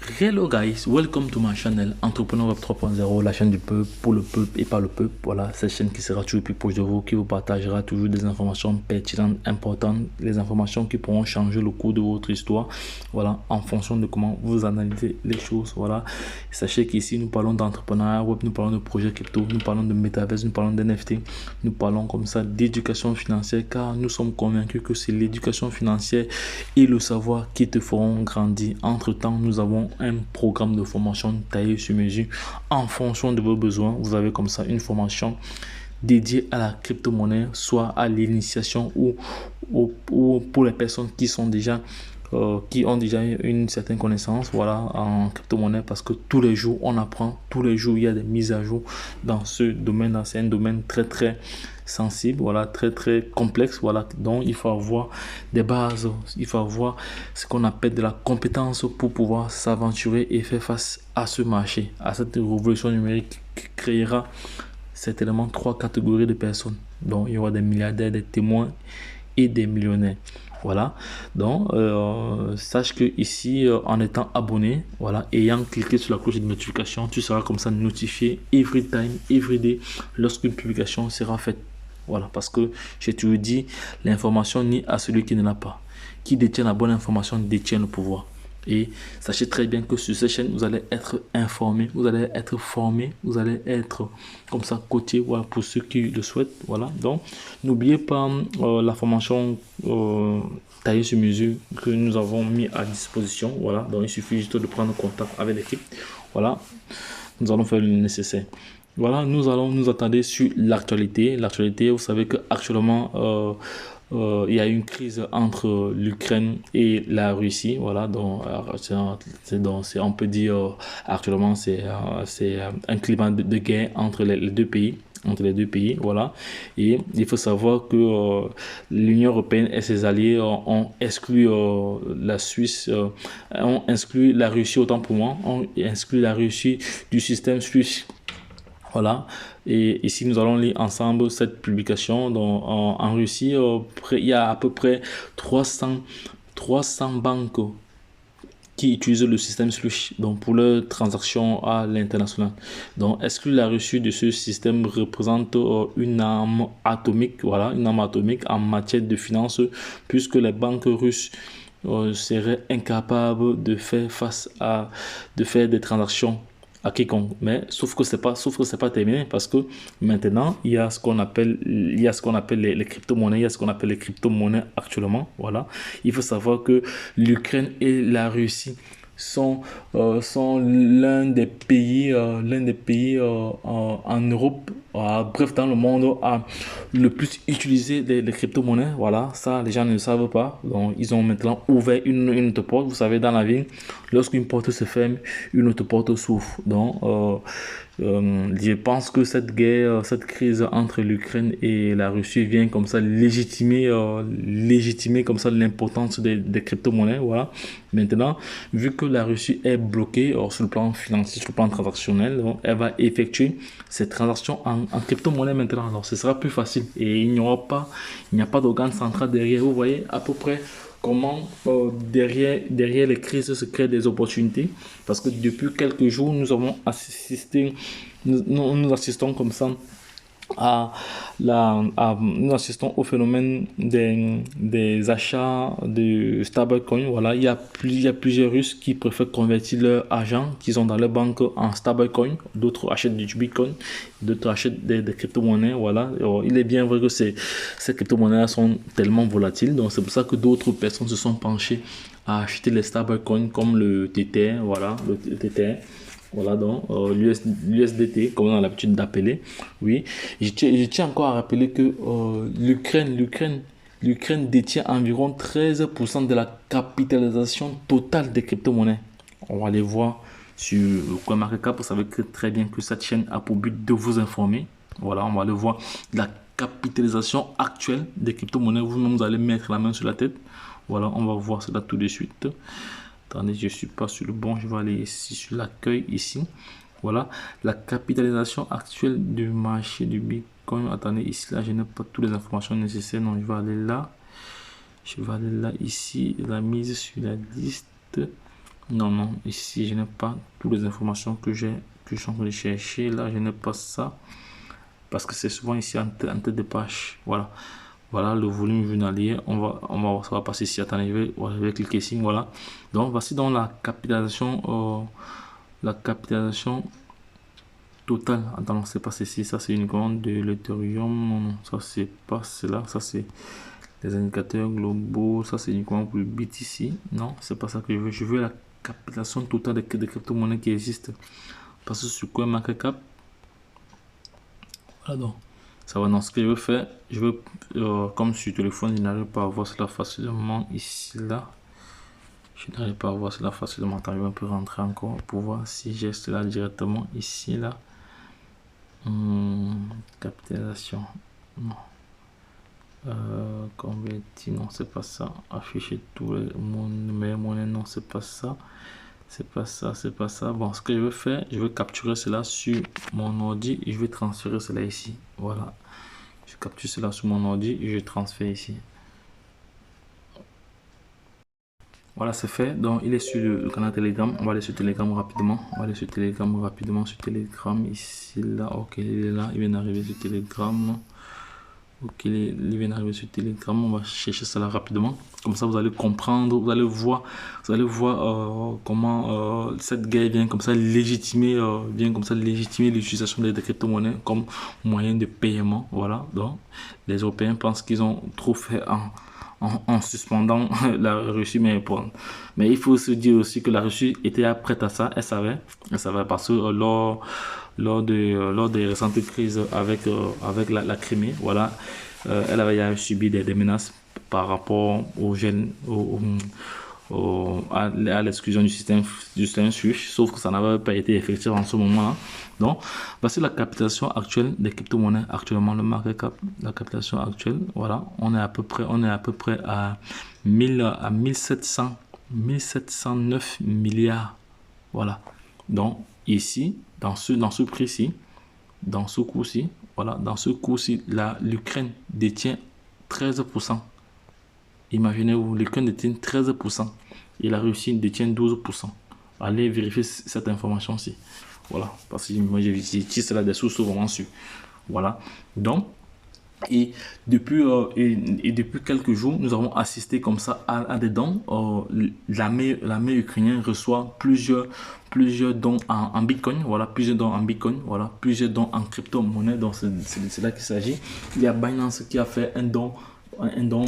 Hello guys, welcome to my channel Entrepreneur Web 3.0, la chaîne du peuple, pour le peuple et par le peuple. Voilà, cette chaîne qui sera toujours plus proche de vous, qui vous partagera toujours des informations pertinentes, importantes, les informations qui pourront changer le cours de votre histoire. Voilà, en fonction de comment vous analysez les choses. Voilà, sachez qu'ici nous parlons d'entrepreneuriat web, nous parlons de projets crypto, nous parlons de métaverse, nous parlons d'NFT, nous parlons comme ça d'éducation financière, car nous sommes convaincus que c'est l'éducation financière et le savoir qui te feront grandir. Entre temps, nous avons un programme de formation taillé sur mesure en fonction de vos besoins. Vous avez comme ça une formation dédiée à la crypto-monnaie, soit à l'initiation ou pour les personnes qui sont déjà qui ont déjà une certaine connaissance, voilà, en crypto-monnaie, parce que tous les jours on apprend, tous les jours il y a des mises à jour dans ce domaine. C'est un domaine très sensible, voilà, très complexe, voilà, donc il faut avoir des bases, il faut avoir ce qu'on appelle de la compétence pour pouvoir s'aventurer et faire face à ce marché, à cette révolution numérique qui créera certainement trois catégories de personnes. Donc il y aura des milliardaires, des témoins et des millionnaires. Voilà, donc sache que ici, en étant abonné, voilà, ayant cliqué sur la cloche de notification, tu seras comme ça notifié every time, every day, lorsqu'une publication sera faite. Voilà, parce que je te le dis, l'information nie à celui qui ne l'a pas. Qui détient la bonne information détient le pouvoir. Et sachez très bien que sur cette chaîne, vous allez être informé, vous allez être formé, vous allez être comme ça coaché, voilà, pour ceux qui le souhaitent. Voilà, donc n'oubliez pas la formation taillée sur mesure que nous avons mis à disposition. Voilà, donc il suffit juste de prendre contact avec l'équipe. Voilà, nous allons faire le nécessaire. Voilà, nous allons nous attarder sur l'actualité. L'actualité, vous savez qu'actuellement, il y a une crise entre l'Ukraine et la Russie. Voilà, donc, on peut dire actuellement, c'est un climat de guerre entre les deux pays. Entre les deux pays, voilà. Et il faut savoir que l'Union européenne et ses alliés ont exclu la Suisse, ont exclu la Russie, autant pour moi, ont exclu la Russie du système suisse. Voilà, et ici nous allons lire ensemble cette publication. Donc, en Russie, il y a à peu près 300 banques qui utilisent le système Slush, donc pour leurs transactions à l'international. Donc, exclure la Russie de ce système représente une arme atomique, voilà, une arme atomique en matière de finances, puisque les banques russes seraient incapables de faire de faire des transactions à quiconque. Mais sauf que c'est pas terminé, parce que maintenant il y a ce qu'on appelle les crypto-monnaies, il y a ce qu'on appelle les crypto-monnaies actuellement. Voilà, il faut savoir que l'Ukraine et la Russie sont l'un des pays en Europe, bref dans le monde, le plus utilisé des crypto-monnaies. Voilà, ça les gens ne le savent pas. Donc ils ont maintenant ouvert une autre porte. Vous savez, dans la vie, lorsqu'une porte se ferme, une autre porte s'ouvre. Donc je pense que cette guerre, cette crise entre l'Ukraine et la Russie vient comme ça légitimer comme ça l'importance des crypto-monnaies. Voilà. Maintenant, vu que la Russie est bloquée sur le plan financier, sur le plan transactionnel, donc elle va effectuer ces transactions en crypto-monnaie maintenant. Alors, ce sera plus facile et il n'y a pas d'organe central derrière. Vous voyez à peu près comment derrière les crises se créent des opportunités, parce que depuis quelques jours nous avons assisté, nous assistons comme ça nous assistons au phénomène des achats de stablecoin. Voilà, il y a plusieurs Russes qui préfèrent convertir leur argent qu'ils ont dans leur banque en stablecoin. D'autres achètent du Bitcoin, d'autres achètent des crypto-monnaies. Voilà. Alors, il est bien vrai que ces crypto-monnaies sont tellement volatiles, donc c'est pour ça que d'autres personnes se sont penchées à acheter les stablecoins comme le Tether. Voilà, le Tether. Voilà, donc l'USDT, comme on a l'habitude d'appeler. Oui, je tiens encore à rappeler que l'Ukraine détient environ 13% de la capitalisation totale des crypto-monnaies. On va aller voir sur CoinMarketCap. Vous savez très bien que cette chaîne a pour but de vous informer. Voilà, on va aller voir la capitalisation actuelle des crypto-monnaies. Vous-même, vous allez mettre la main sur la tête. Voilà, on va voir cela tout de suite. Attendez, je ne suis pas sur le bon, je vais aller ici sur l'accueil ici. Voilà, la capitalisation actuelle du marché du Bitcoin. Attendez, ici, là, je n'ai pas toutes les informations nécessaires. Non, je vais aller là. Je vais aller là, ici, la mise sur la liste. Non, non, ici, je n'ai pas toutes les informations que je suis en train de chercher. Là, je n'ai pas ça. Parce que c'est souvent ici en tête de page. Voilà. Voilà le volume journalier. Ça va passer ici. Attendez, je vais cliquer ici. Voilà. Donc, voici donc la capitalisation totale. Attends, c'est pas ceci. Ça, c'est uniquement de l'Ethereum. Non, non, ça, c'est pas cela. Ça, c'est les indicateurs globaux. Ça, c'est uniquement pour le BTC. Non, c'est pas ça que je veux. Je veux la capitalisation totale des crypto-monnaies qui existent. Parce que sur CoinMarketCap, voilà donc. Ça va dans ce que je veux faire. Je veux, comme sur téléphone, je n'arrive pas à voir cela facilement ici, là. Je n'arrive pas à voir cela facilement. Attends, je vais un peu rentrer encore pour voir si j'ai cela directement ici, là. Capitalisation. Non. Converti, non, c'est pas ça. Afficher tous les monnaies, non, c'est pas ça. C'est pas ça, c'est pas ça. Bon, ce que je veux faire, je veux capturer cela sur mon ordi et je vais transférer cela ici. Voilà. Je capture cela sur mon ordi et je transfère ici. Voilà, c'est fait. Donc, il est sur le canal Telegram. On va aller sur Telegram rapidement. On va aller sur Telegram rapidement. Sur Telegram, ici, là. Ok, il est là. Il vient d'arriver sur Telegram. Ok, il vient d'arriver sur Telegram. On va chercher cela rapidement. Comme ça, vous allez comprendre. Vous allez voir comment cette guerre vient comme ça légitimer, l'utilisation des crypto-monnaies comme moyen de paiement. Voilà. Donc, les Européens pensent qu'ils ont trop fait en suspendant la Russie, mais il faut se dire aussi que la Russie était prête à ça, elle savait parce que lors des récentes crises avec la Crimée, voilà, elle avait subi des menaces par rapport aux jeunes, à l'exclusion du système SWIFT, sauf que ça n'avait pas été effectif en ce moment-là. Donc, voici la capitalisation actuelle des crypto-monnaies. Actuellement, le market cap, la capitalisation actuelle, voilà, on est à peu près à 1709 milliards. Voilà. Donc, ici, dans ce prix-ci, dans ce coup-ci, voilà, dans ce coup-ci, l'Ukraine détient 13%. Imaginez-vous, l'Ukraine détient 13% et la Russie détient 12%. Allez vérifier cette information-ci. Voilà, parce que moi j'ai visité cela des sources vraiment sûres. Voilà, donc, et depuis quelques jours, nous avons assisté comme ça à des dons. L'armée ukrainienne reçoit plusieurs dons en Bitcoin. Voilà, plusieurs dons en Bitcoin. Voilà, plusieurs dons en crypto-monnaie. Donc, c'est là qu'il s'agit. Il y a Binance qui a fait un don un don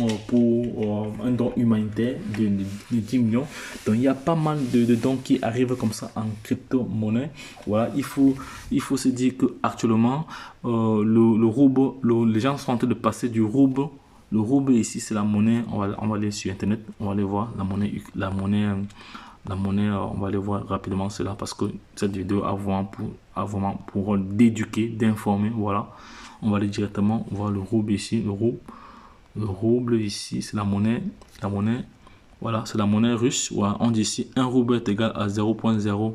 humanitaire de 10 millions. Donc il y a pas mal de dons qui arrivent comme ça en crypto-monnaie. Voilà, il faut se dire que actuellement le rouble, les gens sont en train de passer du rouble. Le rouble ici c'est la monnaie. On va aller sur internet, on va aller voir la monnaie, on va aller voir rapidement cela parce que cette vidéo a vraiment pour d'éduquer, d'informer. Voilà, on va aller directement voir le rouble ici, le rouble ici, c'est la monnaie, voilà, c'est la monnaie russe. Voilà, on dit ici 1 rouble est égal à 0,01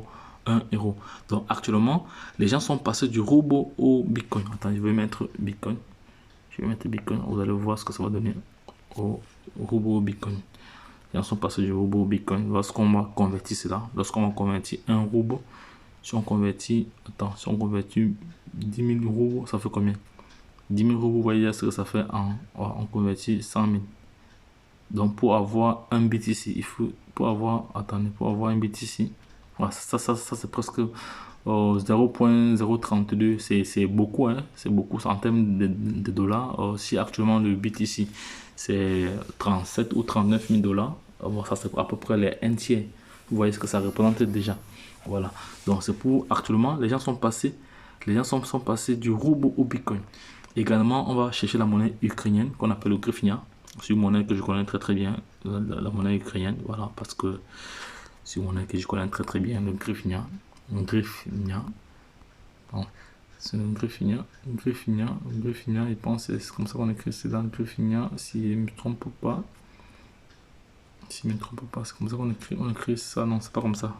euro. Donc actuellement, les gens sont passés du rouble au Bitcoin. Attends, je vais mettre Bitcoin. Vous allez voir ce que ça va donner au rouble au Bitcoin. Les gens sont passés du rouble au Bitcoin. Lorsqu'on va convertir cela, lorsqu'on va convertir un rouble, si on convertit, si on convertit 10 000 roubles, ça fait combien? 10 000 roubles, vous voyez ce que ça fait on convertit 100 000. Donc pour avoir un BTC, pour avoir un BTC, voilà, ça c'est presque 0,032, c'est beaucoup, hein, c'est beaucoup en termes de dollars. Si actuellement le BTC c'est 37 ou 39 000 dollars, ça c'est à peu près les un tiers. Vous voyez ce que ça représente déjà. Voilà, donc c'est pour actuellement les gens sont passés du rouble au Bitcoin. Également, on va chercher la monnaie ukrainienne qu'on appelle le grifnia. C'est une monnaie que je connais très bien, la monnaie ukrainienne, voilà, parce que c'est une monnaie que je connais très bien, le grifnia. Bon, c'est le grifnia, je pense que c'est comme ça qu'on écrit, c'est dans le grifnia, si je ne me trompe pas. Si je ne me trompe pas, c'est comme ça qu'on écrit ça, non, c'est pas comme ça.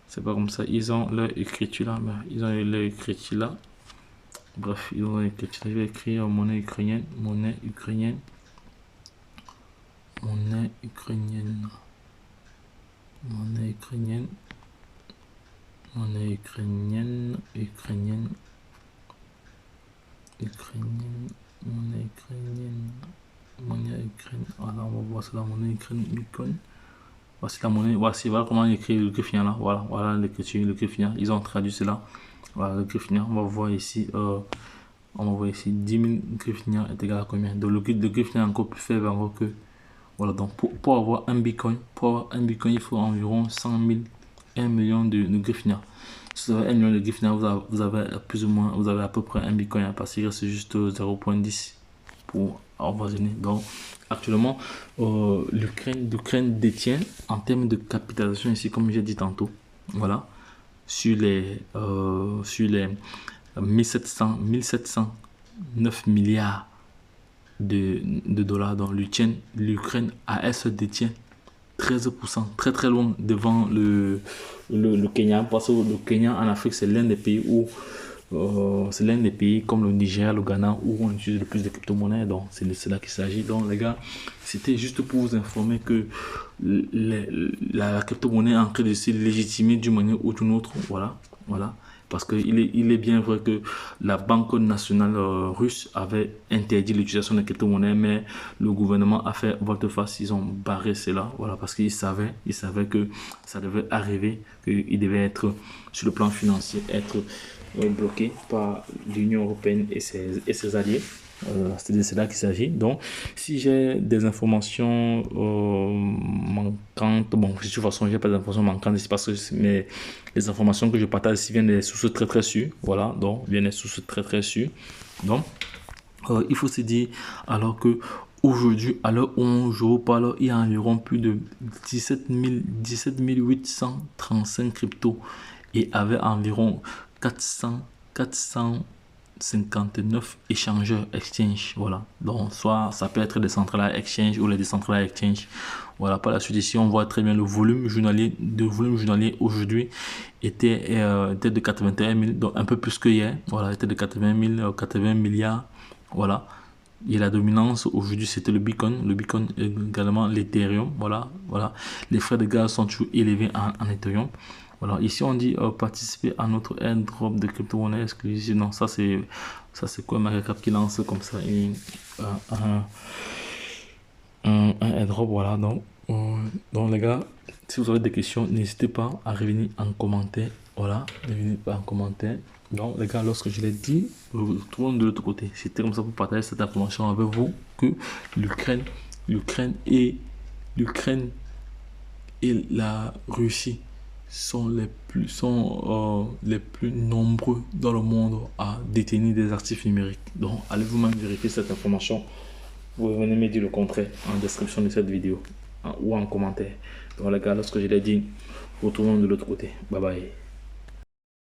C'est pas comme ça, ils ont leur écriture là, Bref, ils ont écrit, je vais écrire monnaie ukrainienne. Monnaie ukrainienne. Monnaie ukrainienne. Ukrainienne. Ukrainienne. Monnaie ukrainienne. Monnaie ukrainienne. Voilà, on va voir c'est la monnaie ukrainienne. Voici la monnaie. Voici, voilà comment on écrit le griffier là. Voilà, voilà l'écriture, le griffier. Ils ont traduit cela. Voilà le griffier. On va voir ici. On va voir ici 10 000 griffiers est égal à combien. Donc le griffier est encore plus faible encore que. Voilà, donc pour avoir un bitcoin, il faut environ 100 000, 1 million de griffiers. Si vous avez 1 million de griffiers, vous avez plus ou moins, vous avez à peu près un bitcoin, hein, parce qu'il reste juste 0,10 pour avoisiner. Donc actuellement, l'Ukraine détient en termes de capitalisation ici, comme j'ai dit tantôt, voilà, sur les 1709 milliards de dollars. Donc l'Ukraine à elle se détient 13%, très très loin devant le Kenya, parce que le Kenya en Afrique c'est l'un des pays où c'est l'un des pays comme le Niger, le Ghana où on utilise le plus de crypto-monnaies. Donc c'est là qu'il s'agit. Donc les gars, c'était juste pour vous informer que la crypto-monnaie est en train de se légitimer d'une manière ou d'une autre. Voilà, voilà. Parce qu'il est bien vrai que la Banque nationale russe avait interdit l'utilisation de crypto-monnaies, mais le gouvernement a fait volte-face, ils ont barré cela, voilà, parce qu'ils savaient que ça devait arriver, qu'il devait être, sur le plan financier, être bloqué par l'Union européenne et ses alliés. C'est de cela qu'il s'agit. Donc, si j'ai des informations manquantes, bon, de toute façon, j'ai pas d'informations manquantes ici parce que les informations que je partage ici viennent des sources très très sûres. Voilà, donc, viennent des sources très très sûres. Donc, il faut se dire, alors que aujourd'hui, à l'heure où on joue parle, il y a environ plus de 17 835 cryptos et avec environ 459 échangeurs exchange. Voilà, donc soit ça peut être des centrales exchange ou les décentrales exchange. Voilà, par la suite ici on voit très bien le volume journalier aujourd'hui était de 81 000, donc un peu plus que hier. Voilà, était de 80 milliards. Voilà, et la dominance aujourd'hui c'était le Bitcoin également l'Ethereum. Voilà, voilà, les frais de gaz sont toujours élevés en Ethereum. Voilà, ici on dit participer à notre airdrop de crypto-monnaie exclusive. Non, ça c'est quoi Maricap qui lance comme ça un airdrop. Voilà, donc les gars, si vous avez des questions, n'hésitez pas à revenir en commentaire. Voilà, revenez pas en commentaire. Donc les gars, lorsque je l'ai dit, tout le monde de l'autre côté, c'était comme ça pour partager cette information avec vous que l'Ukraine et la Russie sont les plus nombreux dans le monde à détenir des actifs numériques. Donc allez vous-même vérifier cette information. Vous venez me dire le contraire en description de cette vidéo ou en commentaire. Donc les gars, lorsque je l'ai dit, retrouvons de l'autre côté. Bye bye.